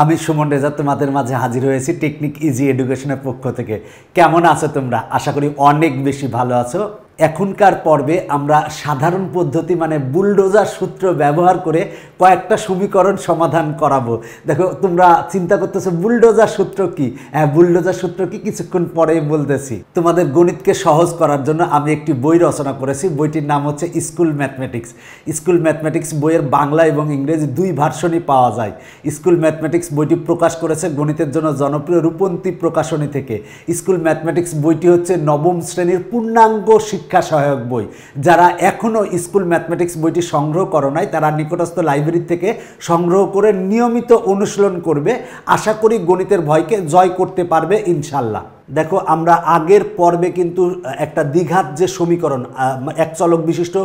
আমি সুমন রেজা তোমাদের মাঝে হাজির হয়েছি টেকনিক ইজি এডুকেশনের পক্ষ থেকে। কেমন আছো তোমরা? আশা করি অনেক বেশি ভালো আছো। এখনকার পর্বে আমরা সাধারণ পদ্ধতি মানে বুলডোজার সূত্র ব্যবহার করে কয়েকটা সমীকরণ সমাধান করাবো। দেখো, তোমরা চিন্তা করতেছো বুলডোজার সূত্র কি? হ্যাঁ, বুলডোজার সূত্র কি কিছুক্ষণ পরেই বলতেছি। তোমাদের গণিতকে সহজ করার জন্য আমি একটি বই রচনা করেছি। বইটির নাম হচ্ছে স্কুল ম্যাথমেটিক্স। স্কুল ম্যাথমেটিক্স বইয়ের বাংলা এবং ইংরেজি দুই ভার্সনই পাওয়া যায়। স্কুল ম্যাথমেটিক্স বইটি প্রকাশ করেছে গণিতের জন্য জনপ্রিয় রূপন্তী প্রকাশনী থেকে। স্কুল ম্যাথমেটিক্স বইটি হচ্ছে নবম শ্রেণীর পূর্ণাঙ্গ শিক্ষা সহায়ক বই। যারা এখনও স্কুল ম্যাথমেটিক্স বইটি সংগ্রহ করো নাই, তারা নিকটস্থ লাইব্রেরি থেকে সংগ্রহ করে নিয়মিত অনুশীলন করবে। আশা করি গণিতের ভয়কে জয় করতে পারবে ইনশাল্লাহ। দেখো, আমরা আগের পর্বে কিন্তু একটা দ্বিঘাত যে সমীকরণ, এক চলক বিশিষ্ট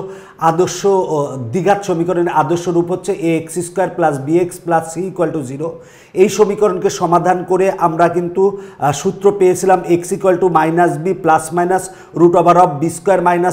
আদর্শ দ্বিঘাত সমীকরণের আদর্শ রূপ হচ্ছে ax² + bx + c = 0। এই সমীকরণকে সমাধান করে আমরা কিন্তু সূত্র পেয়েছিলাম x = -b ± √b²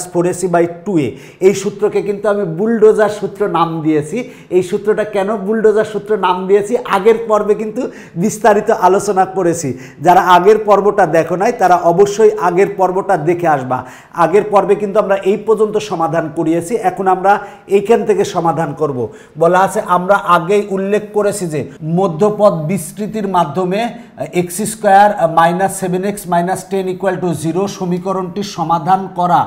- 4ac/2a। এই সূত্রকে কিন্তু আমি বুলডোজার সূত্র নাম দিয়েছি। এই সূত্রটা কেন বুলডোজার সূত্র নাম দিয়েছি আগের পর্বে কিন্তু বিস্তারিত আলোচনা করেছি। যারা আগের পর্বটা দেখো নাই, তারা অবশ্যই আগের পর্বটা দেখে আসবা। আগের পর্বে কিন্তু আমরা এই পর্যন্ত সমাধান করিয়েছি, এখন আমরা এইখান থেকে সমাধান করব। বলা আছে, আমরা আগেই উল্লেখ করেছি যে মধ্যপদ বিস্তৃতির মাধ্যমে x² - 7x - 10 = 0 সমীকরণটি সমাধান করা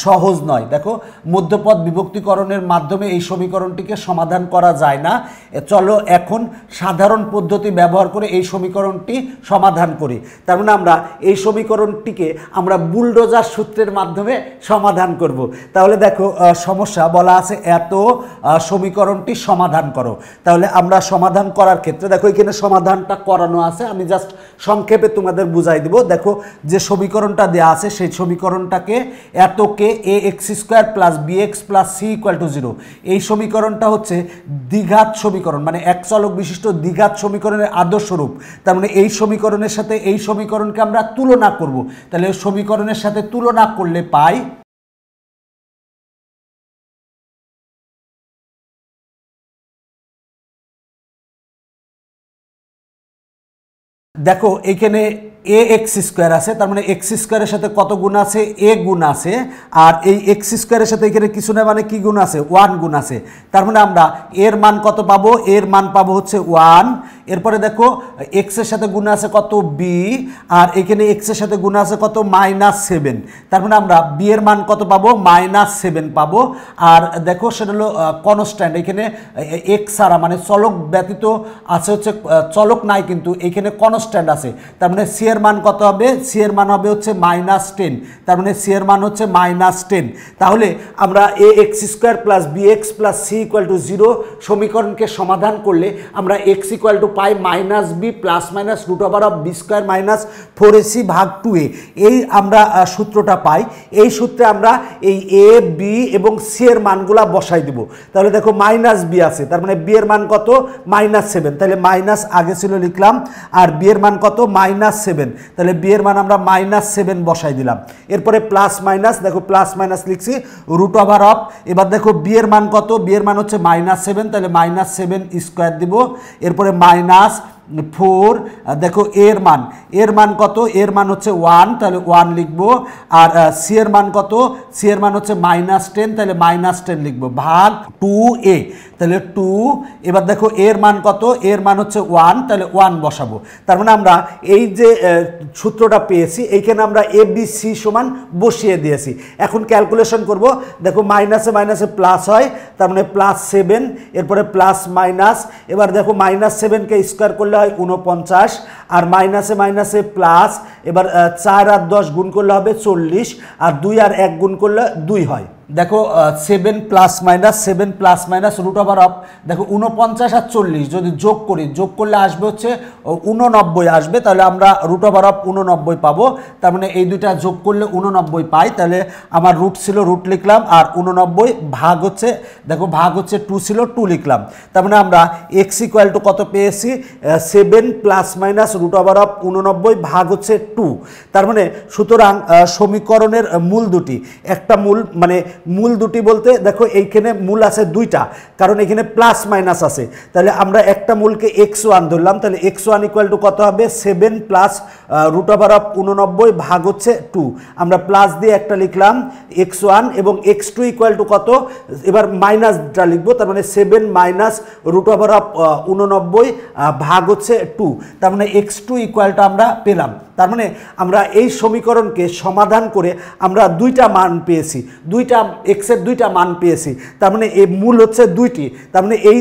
সহজ নয়। দেখো, মধ্যপদ বিভক্তিকরণের মাধ্যমে এই সমীকরণটিকে সমাধান করা যায় না। চলো এখন সাধারণ পদ্ধতি ব্যবহার করে এই সমীকরণটি সমাধান করি। তার মানে আমরা এই সমীকরণটিকে আমরা বুলডোজার সূত্রের মাধ্যমে সমাধান করব। তাহলে দেখো, সমস্যা বলা আছে এত সমীকরণটি সমাধান করো। তাহলে আমরা সমাধান করার ক্ষেত্রে দেখো এখানে সমাধানটা করানো আছে, আমি জাস্ট সংক্ষেপে তোমাদের বুঝাই দিব। দেখো, যে সমীকরণটা দেওয়া আছে সেই সমীকরণটাকে এতকে ax² + bx + c = 0। এই সমীকরণটা হচ্ছে দ্বিঘাত সমীকরণ, মানে এক চলক বিশিষ্ট দ্বিঘাত সমীকরণের আদর্শ রূপ। তার মানে এই সমীকরণের সাথে এই সমীকরণকে আমরা তুলনা করব। তাহলে সমীকরণের সাথে তুলনা করলে পাই দেখো এখানে ax² আছে, তার মানে x² এর সাথে কত গুণ আছে? a গুণ আছে। আর এই x² এর সাথে এখানে কিছু না, মানে কি গুণ আছে? 1 গুণ আছে। তার মানে আমরা এর মান কত পাবো? এর মান পাবো হচ্ছে 1। এরপরে দেখো x এর সাথে গুণ আছে কত? b। আর এখানে x এর সাথে গুণ আছে কত? -7। তার মানে আমরা b এর মান কত পাবো? -7 পাবো। আর দেখো, সেটা হলো কনস্ট্যান্ট। এখানে x ছাড়া মানে চলক ব্যতীত আছে হচ্ছে, চলক নাই কিন্তু এখানে কনস্ট্যান্ট আছে। তার মানে c এর মান কত হবে? c এর মান হবে হচ্ছে -10। তার মানে c এর মান হচ্ছে -10। তাহলে আমরা ax² + bx + c = 0 সমীকরণকে সমাধান করলে আমরা x পাই -b ± √b² - 4ac/2a। এই আমরা সূত্রটা পাই। এই সূত্রে আমরা এই a, b এবং c এর মানগুলা বসাই দিব। তাহলে দেখো -b আছে, তার মানে b এর মান কত? -7। তাহলে মাইনাস আগে ছিল লিখলাম, আর b এর মান কত? -7। তাহলে b এর মান আমরা -7 বসাই দিলাম। এরপরে প্লাস মাইনাস, দেখো প্লাস মাইনাস লিখছি √। এবার দেখো b এর মান কত? b এর মান হচ্ছে -7, তাহলে -7² দিব। এরপরে -4। দেখো এর মান কত? এর মান হচ্ছে 1, তাহলে 1 লিখব। আর সি এর মান কত? সি এর মান হচ্ছে -10, তাহলে -10 লিখব, ভাগ 2a, তাহলে 2। এবার দেখো এর মান কত? এর মান হচ্ছে 1, তাহলে 1 বসাবো। তার মানে আমরা এই যে সূত্রটা পেয়েছি, এইখানে আমরা এ বি সি সমান বসিয়ে দিয়েছি। এখন ক্যালকুলেশন করব। দেখো মাইনাসে মাইনাসে প্লাস হয়, তার মানে +7। এরপরে প্লাস মাইনাস, এবার দেখো -7কে স্কোয়ার করলে হয় 49, আর মাইনাসে মাইনাসে প্লাস। এবার 4 আর 10 গুণ করলে হবে 40, আর 2 আর 1 গুণ করলে 2 হয়। দেখো 7 ± √। দেখো 49 আর 40 যদি যোগ করি, যোগ করলে আসবে হচ্ছে 89 আসবে। তাহলে আমরা √89 পাবো। তার মানে এই দুইটা যোগ করলে 89 পাই। তাহলে আমার রুট ছিল, রুট লিখলাম, আর 89 ভাগ হচ্ছে, দেখো ভাগ হচ্ছে 2 ছিল, 2 লিখলাম। তার মানে আমরা x = কত পেয়েছি? 7 ± রুট ওভার অফ 89 ভাগ হচ্ছে 2। তার মানে সুতরাং সমীকরণের মূল দুটি, একটা মূল মানে মূল দুটি বলতে দেখো এইখানে মূল আছে দুইটা, কারণ এখানে প্লাস মাইনাস আছে। তাহলে আমরা একটা মূলকে x1 ধরলাম, তাহলে x1 ইকুয়াল টু কত হবে 7 প্লাস রুট ওভার অফ 89 ভাগ হচ্ছে 2। আমরা প্লাস দিয়ে একটা লিখলাম x1 এবং x2 ইকুয়াল টু কত, এবার মাইনাসটা লিখবো, তার মানে 7 মাইনাস রুট ওভার অফ 89 ভাগ হচ্ছে 2। তার মানে x2 ইকুয়ালটা আমরা পেলাম। তার মানে আমরা এই সমীকরণকে সমাধান করে আমরা দুইটা মান পেয়েছি, দুইটা এক্সের দুইটা মান পেয়েছি। তার মানে এই মূল হচ্ছে দুইটি, তার মানে এই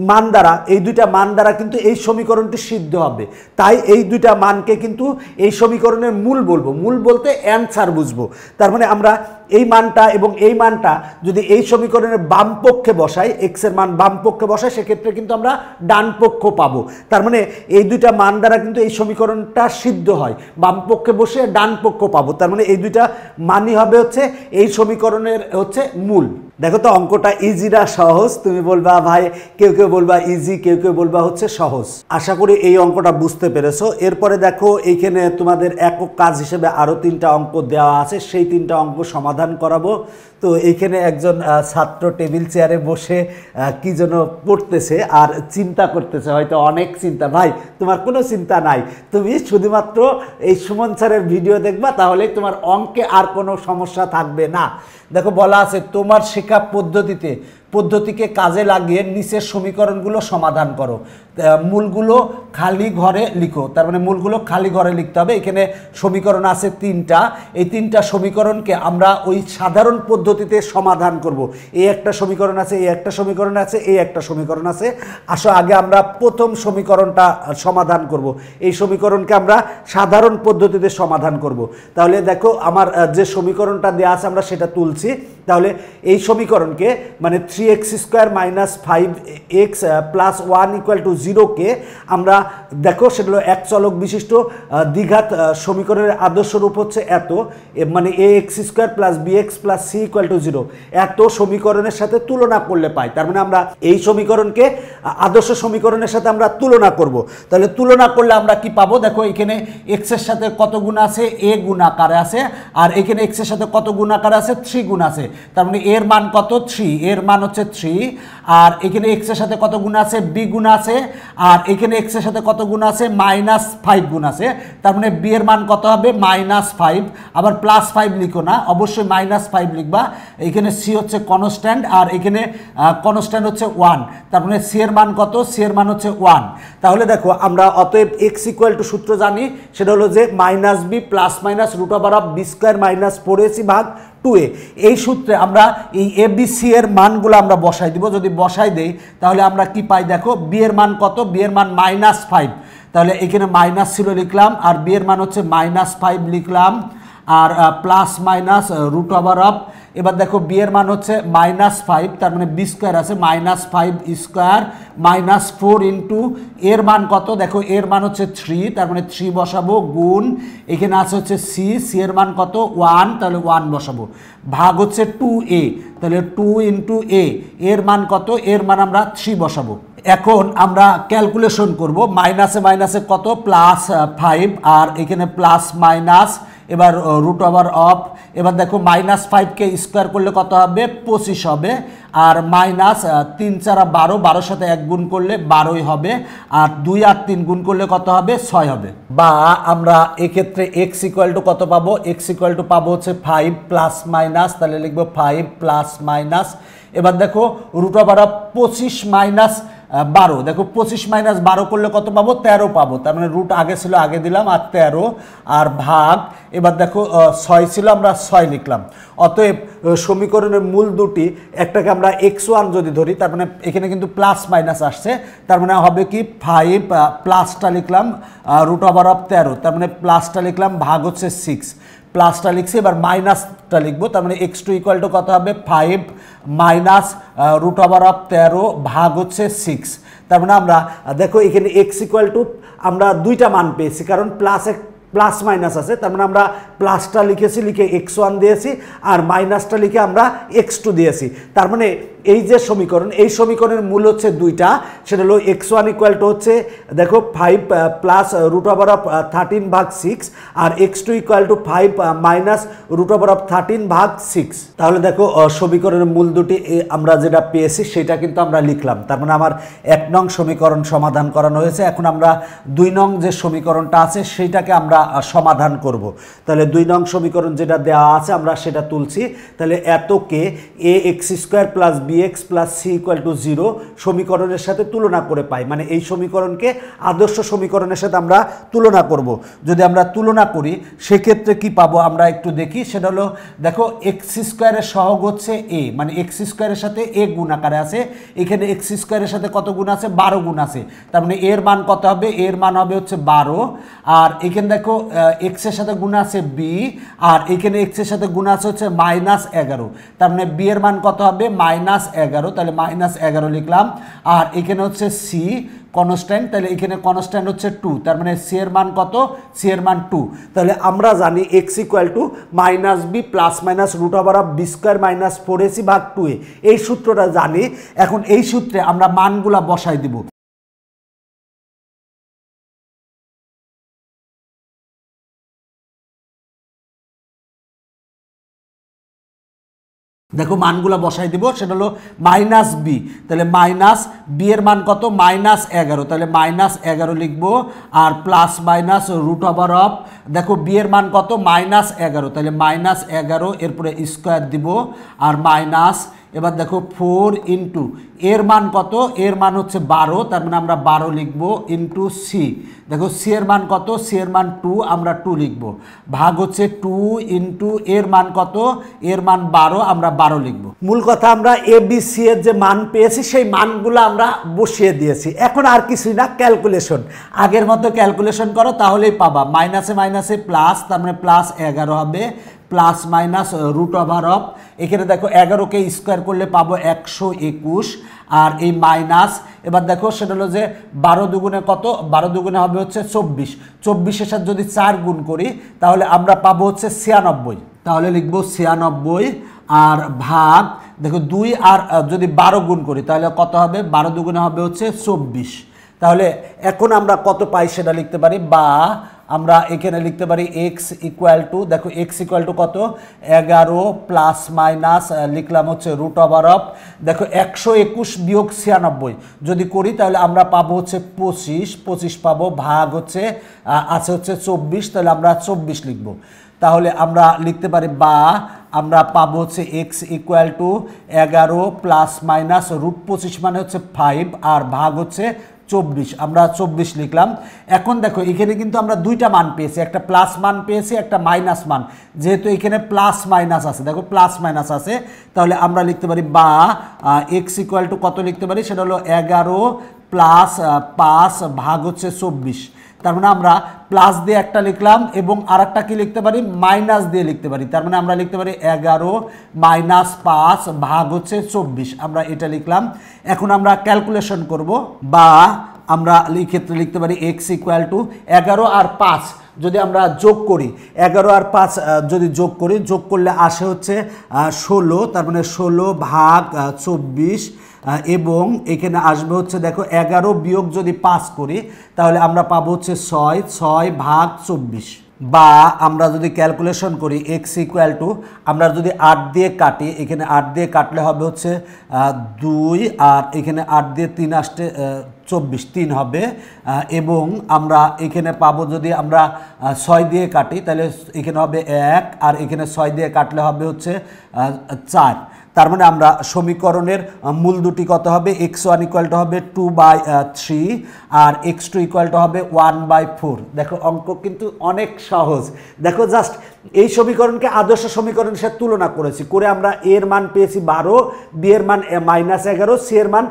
মান দ্বারা এই দুইটা মান দ্বারা কিন্তু এই সমীকরণটি সিদ্ধ হবে। তাই এই দুইটা মানকে কিন্তু এই সমীকরণের মূল বলবো, মূল বলতে অ্যান্সার বুঝবো। তার মানে আমরা এই মানটা এবং এই মানটা যদি এই সমীকরণের বাম পক্ষে বসাই, এক্স এর মান বাম পক্ষে বসাই, সেক্ষেত্রে কিন্তু আমরা ডান পক্ষ পাবো। তার মানে এই দুইটা মান দ্বারা কিন্তু এই সমীকরণটা সিদ্ধ হয়, বাম পক্ষে বসে ডান পক্ষ পাবো। তার মানে এই দুইটা মানই হবে হচ্ছে এই সমীকরণের হচ্ছে মূল। দেখো তো অঙ্কটা ইজি না সহজ? তুমি বলবা ভাই, কেউ কেউ বলবা ইজি, কেউ কেউ বলবা হচ্ছে সহজ। আশা করি এই অঙ্কটা বুঝতে পেরেছো। এরপরে দেখো এইখানে তোমাদের একক কাজ হিসেবে আরও 3টা অঙ্ক দেওয়া আছে, সেই 3টা অঙ্ক সমাধান করাবো। তো এইখানে একজন ছাত্র টেবিল চেয়ারে বসে কি যেন পড়তেছে আর চিন্তা করতেছে, হয়তো অনেক চিন্তা। ভাই তোমার কোনো চিন্তা নাই, তুমি শুধুমাত্র এই সুমন স্যারের ভিডিও দেখবা, তাহলে তোমার অঙ্কে আর কোনো সমস্যা থাকবে না। দেখো বলা আছে তোমার শেখা পদ্ধতিকে কাজে লাগিয়ে নিচের সমীকরণগুলো সমাধান করো, মূলগুলো খালি ঘরে লিখো। তার মানে মূলগুলো খালি ঘরে লিখতে হবে। এখানে সমীকরণ আছে 3টা, এই 3টা সমীকরণকে আমরা ওই সাধারণ পদ্ধতিতে সমাধান করব। এই একটা সমীকরণ আছে, এই একটা সমীকরণ আছে, এই একটা সমীকরণ আছে। আসো আগে আমরা প্রথম সমীকরণটা সমাধান করব। এই সমীকরণকে আমরা সাধারণ পদ্ধতিতে সমাধান করব। তাহলে দেখো আমার যে সমীকরণটা দেওয়া আছে আমরা সেটা তুলছি। তাহলে এই সমীকরণকে মানে 3x square minus 5x plus 1 equal to 0কে আমরা দেখো সেটা হলো এক চলক বিশিষ্ট দ্বিঘাত সমীকরণের আদর্শ রূপ হচ্ছে এত, মানে ax square plus bx plus c equal to 0 এত সমীকরণের সাথে তুলনা করলে পাই। তার মানে আমরা এই সমীকরণকে আদর্শ সমীকরণের সাথে আমরা তুলনা করব। তাহলে তুলনা করলে আমরা কি পাবো? দেখো এখানে x এর সাথে কত গুণ আছে, a গুণ আকারে আছে, আর এখানে x এর সাথে কত গুণ আকারে আছে, 3 গুণ আছে। তার মানে এর মান কত, 3, এর মান হচ্ছে 3। আর এখানে x এর সাথে কত গুণ আছে, b গুণ আছে, আর এখানে x এর সাথে কত গুণ আছে, -5 গুণ আছে। তার মানে b এর মান কত হবে, -5। আবার +5 লিখো না, অবশ্যই -5 লিখবা। এখানে c হচ্ছে কনস্ট্যান্ট, আর এখানে কনস্ট্যান্ট হচ্ছে 1। তার মানে c এর মান কত, c এর মান হচ্ছে 1। তাহলে দেখো আমরা অতএব x ইকুয়াল টু সূত্র জানি, সেটা হলো যে -b plus minus root over of b square minus 4ac ভাগ 2a। এই সূত্রে আমরা এই abc এর মানগুলো আমরা বসাই দিব। যদি বসাই দেই তাহলে আমরা কি পাই? দেখো b এর মান কত, b এর মান -5। তাহলে এখানে মাইনাস ছিল লিখলাম, আর b এর মান হচ্ছে -5 লিখলাম, আর plus minus root over of, এবার দেখো b এর মান হচ্ছে -5, তার মানে b স্কোয়ার আছে -5 স্কোয়ার -4 ইন্টু এর মান কত, দেখো এর মান হচ্ছে 3, তার মানে 3 বসাবো, গুণ এখানে আছে হচ্ছে c এর মান কত 1, তাহলে 1 বসাবো, ভাগ হচ্ছে 2a, তাহলে 2 ইন্টু a, এর মান কত, এর মান আমরা 3 বসাবো। এখন আমরা ক্যালকুলেশন করব, মাইনাসে মাইনাসে কত, +5, আর এখানে প্লাস মাইনাস, এবার রুট ওভার অফ, এবার দেখো -5কে স্কোয়ার করলে কত হবে, 25 হবে, আর -3 × 12, 12 সাথে 1 গুণ করলে 12ই হবে, আর 2 আর 3 গুণ করলে কত হবে, 6 হবে। বা আমরা এক্ষেত্রে x ইকুয়াল টু কত পাবো, x ইকুয়াল টু পাবো হচ্ছে 5 প্লাস মাইনাস, তাহলে লিখবো 5 প্লাস মাইনাস, এবার দেখো রুট ওভার অফ 25 মাইনাস 12, দেখো 25 মাইনাস 12 করলে কত পাবো, 13 পাবো। তার মানে রুট আগে ছিল, আগে দিলাম, আর 13, আর ভাগ, এবার দেখো 6 ছিল, আমরা 6 লিখলাম। অতএব সমীকরণের মূল দুটি, একটাকে আমরা x1 যদি ধরি, তার মানে এখানে কিন্তু প্লাস মাইনাস আসছে, তার মানে হবে কি 5 প্লাসটা লিখলাম রুট ওভার অফ 13, তার মানে প্লাসটা লিখলাম, ভাগ হচ্ছে 6, প্লাসটা লিখছি, এবার মাইনাসটা লিখবো। তার মানে x2 ইকুয়াল টু কত হবে, 5 মাইনাস রুট ওভার অফ 13 ভাগ হচ্ছে 6। তার মানে আমরা দেখো এখানে x ইকুয়াল টু আমরা দুইটা মান পেয়েছি, কারণ প্লাস মাইনাস আছে। তার মানে আমরা প্লাসটা লিখেছি, লিখে x1 দিয়েছি, আর মাইনাসটা লিখে আমরা x2 দিয়েছি। তার মানে এই যে সমীকরণ, এই সমীকরণের মূল হচ্ছে দুইটা, সেটা হলো x1 ইকুয়াল টু হচ্ছে দেখো 5 প্লাস রুট ওভার অফ 13/6 আর x2 equal to 5 minus root over of 13/6। তাহলে দেখো সমীকরণের মূল দুটি আমরা যেটা পেয়েছি সেটা কিন্তু আমরা লিখলাম। তার মানে আমার 1 নং সমীকরণ সমাধান করানো হয়েছে। এখন আমরা 2 নং যে সমীকরণটা আছে সেইটাকে আমরা সমাধান করব। তাহলে 2 নং সমীকরণ যেটা দেওয়া আছে আমরা সেটা তুলছি। তাহলে এতকে ax² plus bx plus c equal to 0 সমীকরণের সাথে তুলনা করে পাই, মানে এই সমীকরণকে আদর্শ সমীকরণের সাথে আমরা তুলনা করব। যদি আমরা তুলনা করি সেক্ষেত্রে কি পাবো আমরা একটু দেখি। সেটা হলো দেখো x² এর সহগ হচ্ছে a, মানে x² এর সাথে a গুণ আকারে আছে। এখানে x² এর সাথে কত গুণ আছে? 12 গুণ আছে। তার মানে এর মান কত হবে? এর মান হবে হচ্ছে 12। আর এখানে দেখো x এর সাথে গুণ আছে b, আর এখানে x এর সাথে গুণ আছে হচ্ছে -11। তার মানে b এর মান কত হবে? -11। তাহলে -11 লিখলাম। আর এখানে হচ্ছে c কনস্ট্যান্ট, তাহলে এখানে কনস্ট্যান্ট হচ্ছে 2। তার মানে c এর মান কত? c এর মান 2। তাহলে আমরা জানি x equal to -b plus minus root over of b² minus 4ac ভাগ 2a, এই সূত্রটা জানি। এখন এই সূত্রে আমরা মানগুলা বসাই দিব। দেখো মানগুলো বসাই দিব। সেটা হলো -b, তাহলে -b এর মান কত? -11। তাহলে -11 লিখবো। আর plus minus root over of, দেখো b এর মান কত? -11। তাহলে -11 এরপরে স্কোয়ার দিব। আর মাইনাস, এবার দেখো 4 ইন্টু এর মান কত? এর মান হচ্ছে 12। তার মানে আমরা 12 লিখবো ইন্টু c। দেখো c এর মান কত? c এর মান 2, আমরা 2 লিখবো। ভাগ হচ্ছে 2 ইন্টু এর মান কত? এর মান 12, আমরা 12 লিখবো। মূল কথা আমরা a b c এর যে মান পেয়েছি সেই মানগুলো আমরা বসিয়ে দিয়েছি। এখন আর কিছুই না, ক্যালকুলেশন। আগের মতো ক্যালকুলেশন করো তাহলেই পাবা। মাইনাসে মাইনাসে প্লাস, তার মানে +11 হবে। Plus minus root over of, এখানে দেখো 11কে স্কোয়ার করলে পাবো 121। আর এই মাইনাস, এবার দেখো সেটা হলো যে 12 দুগুণে কত? 12 দুগুণে হবে হচ্ছে 24। 24-এর সাথে যদি 4 গুণ করি তাহলে আমরা পাবো হচ্ছে 96। তাহলে লিখবো 96। আর ভাগ, দেখো 2 আর যদি 12 গুণ করি তাহলে কত হবে? 12 দুগুণে হবে হচ্ছে 24। তাহলে এখন আমরা কত পাই সেটা লিখতে পারি, বা আমরা এখানে লিখতে পারি x ইকুয়াল টু, দেখো x ইকুয়াল টু কত? 11 প্লাস মাইনাস লিখলাম হচ্ছে রুট ওভার অফ, দেখো 121 বিয়োগ 96 যদি করি তাহলে আমরা পাবো হচ্ছে 25 পাবো। ভাগ হচ্ছে আছে হচ্ছে 24, তাহলে আমরা 24 লিখব। তাহলে আমরা লিখতে পারি, বা আমরা পাবো হচ্ছে x equal to 11 plus minus root 25 মানে হচ্ছে 5, আর ভাগ হচ্ছে 24, আমরা 24 লিখলাম। এখন দেখো এখানে কিন্তু আমরা দুইটা মান পেয়েছি, একটা প্লাস মান পেয়েছি, একটা মাইনাস মান। যেহেতু এখানে প্লাস মাইনাস আছে, দেখো প্লাস মাইনাস আছে, তাহলে আমরা লিখতে পারি বা x ইকুয়াল টু কত লিখতে পারি? সেটা হলো 11 প্লাস 5 ভাগ হচ্ছে 24। তার মানে আমরা প্লাস দিয়ে একটা লিখলাম এবং আরেকটা কি লিখতে পারি? মাইনাস দিয়ে লিখতে পারি। তার মানে আমরা লিখতে পারি 11 মাইনাস 5 ভাগ হচ্ছে 24, আমরা এটা লিখলাম। এখন আমরা ক্যালকুলেশন করব, বা আমরা এই ক্ষেত্রে লিখতে পারি x ইকুয়াল টু 11 আর 5 যদি আমরা যোগ করি, 11 আর 5 যদি যোগ করি, যোগ করলে আসে হচ্ছে 16। তার মানে 16 ভাগ 24, এবং এখানে আসবে হচ্ছে দেখো 11 বিয়োগ যদি 5 করি তাহলে আমরা পাবো হচ্ছে 6 ভাগ 24। বা আমরা যদি ক্যালকুলেশন করি x ইকুয়াল টু, আমরা যদি 8 দিয়ে কাটি, এখানে 8 দিয়ে কাটলে হবে হচ্ছে 2, আর এখানে 8 দিয়ে 3 আসতে 24, 3 হবে। এবং আমরা এখানে পাবো যদি আমরা 6 দিয়ে কাটি তাহলে এখানে হবে 1, আর এখানে 6 দিয়ে কাটলে হবে হচ্ছে 4। তার মানে আমরা সমীকরণের মূল দুটি কত হবে? x1 ইকুয়াল টু হবে 2/3 আর x2 ইকুয়াল টু হবে 1/4। দেখো অঙ্ক কিন্তু অনেক সহজ। দেখো জাস্ট এই সমীকরণকে আদর্শ সমীকরণের সাথে তুলনা করেছি, করে আমরা এর মান পেয়েছি 12, বি এর মান -11, সি এর মান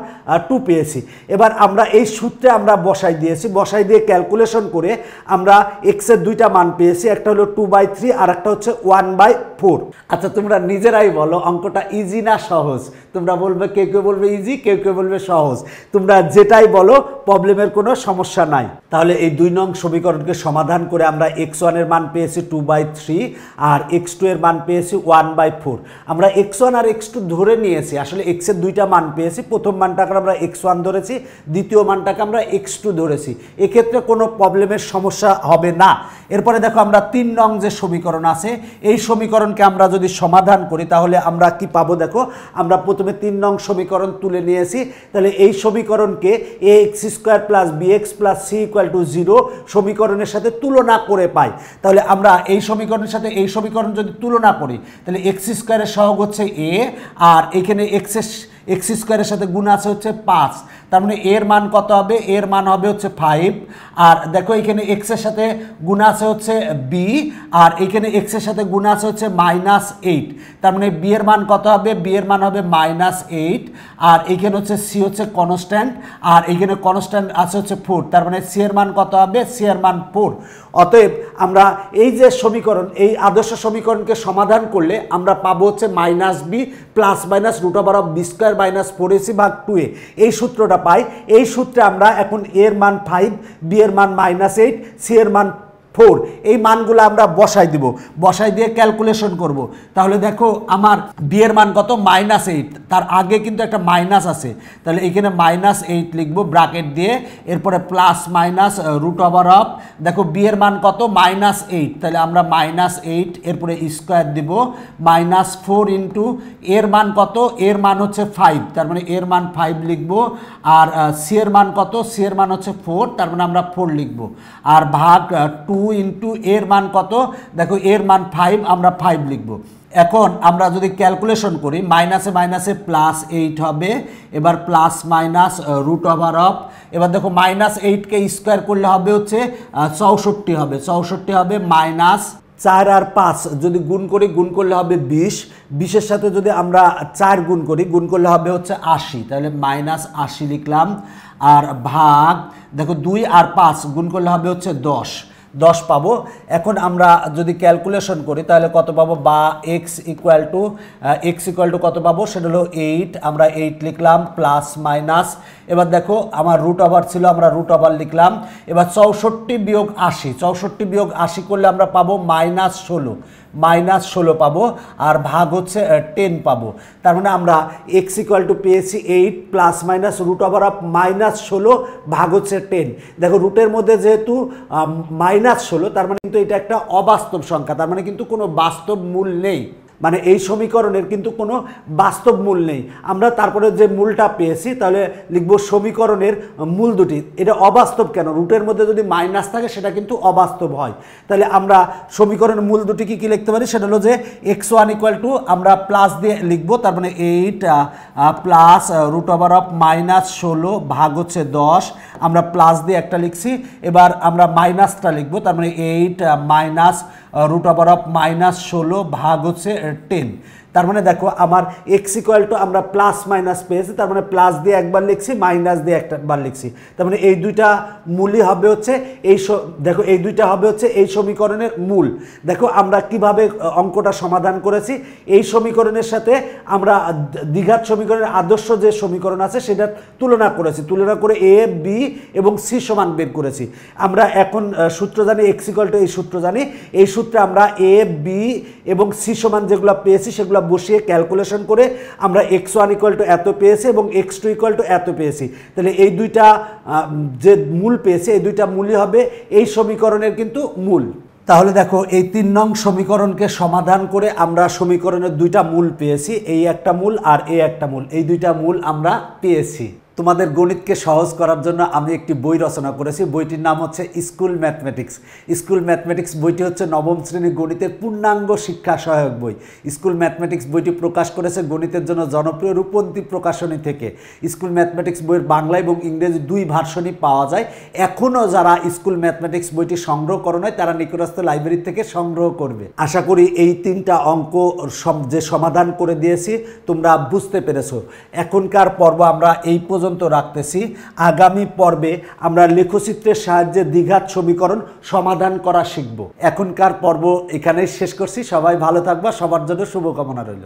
2 পেয়েছি। এবার আমরা এই সূত্রে আমরা বসাই দিয়েছি, বসাই দিয়ে ক্যালকুলেশন করে আমরা x এর দুইটা মান পেয়েছি, একটা হলো 2/3 আর একটা হচ্ছে 1/4। আচ্ছা তোমরা নিজেরাই বলো অঙ্কটা ইজি না সহজ? তোমরা বলবে, কেউ কেউ বলবে ইজি, কেউ কেউ বলবে সহজ। তোমরা যেটাই বলো, প্রবলেমের কোনো সমস্যা নাই। তাহলে এই 2 নং সমীকরণকে সমাধান করে আমরা x1 এর মান পেয়েছি 2/3 আর x2 এর মান পেয়েছি 1/4। আমরা x1 আর x2 ধরে নিয়েছি, আসলে x এর দুইটা মান পেয়েছি, প্রথম মানটাকে আমরা x1 ধরেছি, দ্বিতীয় মানটাকে আমরা x2 ধরেছি। এক্ষেত্রে কোনো প্রবলেমের সমস্যা হবে না। এরপরে দেখো আমরা 3 নং যে সমীকরণ আছে এই সমীকরণকে আমরা যদি সমাধান করি তাহলে আমরা কি পাবো, দেখো আমরা প্রথমে 3 নং সমীকরণ তুলে নিয়েছি। তাহলে এই সমীকরণকে ax² + bx + c = 0 সমীকরণের সাথে তুলনা করে পাই। তাহলে আমরা এই সমীকরণের সাথে এই সমীকরণ যদি তুলনা করি তাহলে x² এর সহগ হচ্ছে a, আর এখানে x² এর সাথে গুণ আছে হচ্ছে 5, তার মানে এর মান কত হবে, এর মান হবে হচ্ছে 5। আর দেখো এখানে x এর সাথে গুণ আছে হচ্ছে b, আর এখানে x এর সাথে গুণ আছে হচ্ছে -8, তার মানে b এর মান কত হবে, b এর মান হবে -8। আর এখানে হচ্ছে c হচ্ছে কনস্ট্যান্ট, আর এখানে কনস্ট্যান্ট আছে হচ্ছে 4, তার মানে c এর মান কত হবে, c এর মান 4। অতএব আমরা এই যে সমীকরণ, এই আদর্শ সমীকরণকে সমাধান করলে আমরা পাবো হচ্ছে -b ± √b² - 4ac/2a, এই সূত্রটা পাই। এই সূত্রে আমরা এখন এর মান 5, বি এর মান -8, সি এর মান 4, এই মানগুলো আমরা বসাই দিব, বসাই দিয়ে ক্যালকুলেশন করব। তাহলে দেখো আমার বি এর মান কত, -8, তার আগে কিন্তু একটা মাইনাস আছে, তাহলে এখানে -8 লিখব ব্র্যাকেট দিয়ে, এরপরে +- দেখো বি এর মান কত, -8, তাহলে আমরা -8 এরপরে স্কোয়ার দিব, -4 ইন্টু এর মান কত, এর মান হচ্ছে 5, তার মানে এর মান 5 লিখব। আর সি এর মান কত, সি এর মান হচ্ছে 4, তার মানে আমরা 4 লিখব। আর ভাগ 2 ইন্টু এর মান কত, দেখো এর মান 5, আমরা 5 লিখব। এখন আমরা যদি ক্যালকুলেশন করি মাইনাসে মাইনাসে +8 হবে, এবার +- এবার দেখো -8কে স্কোয়ার করলে হবে হচ্ছে 64 হবে, 64 হবে -4 আর 5 যদি গুণ করি, গুণ করলে হবে 20, 20-এর সাথে যদি আমরা 4 গুণ করি, গুণ করলে হবে হচ্ছে 80, তাহলে -80 লিখলাম। আর ভাগ দেখো 2 আর 5 গুণ করলে হবে হচ্ছে 10 পাবো। এখন আমরা যদি ক্যালকুলেশন করি তাহলে কত পাবো, বা x ইকুয়াল টু কত পাবো, সেটা হলো 8, আমরা 8 লিখলাম প্লাস এবার দেখো আমার √ওভার ছিল, আমরা √ওভার লিখলাম। এবার 64 বিয়োগ 80, 64 বিয়োগ 80 করলে আমরা পাবো -16 পাবো, আর ভাগ হচ্ছে 10 পাবো। তার মানে আমরা x ইকুয়াল টু পেয়েছি 8 +- ভাগ হচ্ছে 10। দেখো রুটের মধ্যে যেহেতু -16, তার মানে কিন্তু এটা একটা অবাস্তব সংখ্যা, তার মানে কিন্তু কোনো বাস্তব মূল নেই, মানে এই সমীকরণের কিন্তু কোনো বাস্তব মূল নেই। আমরা তারপরে যে মূলটা পেয়েছি তাহলে লিখব সমীকরণের মূল দুটি। এটা অবাস্তব কেন, রুটের মধ্যে যদি মাইনাস থাকে সেটা কিন্তু অবাস্তব হয়। তাহলে আমরা সমীকরণের মূল দুটি কি লিখতে পারি, সেটা হলো যে x1 ইকুয়াল টু আমরা প্লাস দিয়ে লিখবো, তার মানে 8 প্লাস √16 ভাগ হচ্ছে 10, আমরা প্লাস দিয়ে একটা লিখছি। এবার আমরা মাইনাসটা লিখবো, তার মানে 8 মাইনাস √16 ভাগ হচ্ছে 10। তার মানে দেখো আমার x ইকুয়াল টু আমরা প্লাস মাইনাস পেয়েছি, তার মানে প্লাস দিয়ে একবার লিখছি, মাইনাস দিয়ে একবার লিখছি, তার মানে এই দুইটা মূলই হবে হচ্ছে দেখো এই দুইটা হবে হচ্ছে এই সমীকরণের মূল। দেখো আমরা কিভাবে অঙ্কটা সমাধান করেছি, এই সমীকরণের সাথে আমরা দ্বিঘাত সমীকরণের আদর্শ যে সমীকরণ আছে সেটা তুলনা করেছি, তুলনা করে a, b এবং c সমান বের করেছি। আমরা এখন সূত্র জানি, x ইকুয়াল টু এই সূত্র জানি, এই সূত্রে আমরা a, b এবং c সমান যেগুলো পেয়েছি সেগুলো বসিয়ে ক্যালকুলেশন করে আমরা x1 ইকুয়াল টু এত পেয়েছি এবং x2 ইকুয়াল টু এত পেয়েছি। তাহলে এই দুইটা যে মূল পেয়েছি, এই দুইটা মূলই হবে এই সমীকরণের কিন্তু মূল। তাহলে দেখো এই 3 নং সমীকরণকে সমাধান করে আমরা সমীকরণের দুইটা মূল পেয়েছি, এই একটা মূল আর এই একটা মূল, এই দুইটা মূল আমরা পেয়েছি। তোমাদের গণিতকে সহজ করার জন্য আমি একটি বই রচনা করেছি, বইটির নাম হচ্ছে স্কুল ম্যাথমেটিক্স। স্কুল ম্যাথমেটিক্স বইটি হচ্ছে নবম শ্রেণীর গণিতের পূর্ণাঙ্গ শিক্ষা সহায়ক বই। স্কুল ম্যাথমেটিক্স বইটি প্রকাশ করেছে গণিতের জন্য জনপ্রিয় রূপন্তী প্রকাশনী থেকে। স্কুল ম্যাথমেটিক্স বইয়ের বাংলা এবং ইংরেজি 2 ভার্সনই পাওয়া যায়। এখনও যারা স্কুল ম্যাথমেটিক্স বইটি সংগ্রহ করে নয় তারা নিকটস্থ লাইব্রেরি থেকে সংগ্রহ করবে। আশা করি এই 3টা অঙ্ক যে সমাধান করে দিয়েছি তোমরা বুঝতে পেরেছো। এখনকার পর্ব আমরা এই পর্যন্ত রাখতেছি। আগামী পর্বে আমরা লেখচিত্রের সাহায্যে দ্বিঘাত সমীকরণ সমাধান করা শিখব। এখনকার পর্ব এখানেই শেষ করছি। সবাই ভালো থাকবা, সবার জন্য শুভকামনা রইল।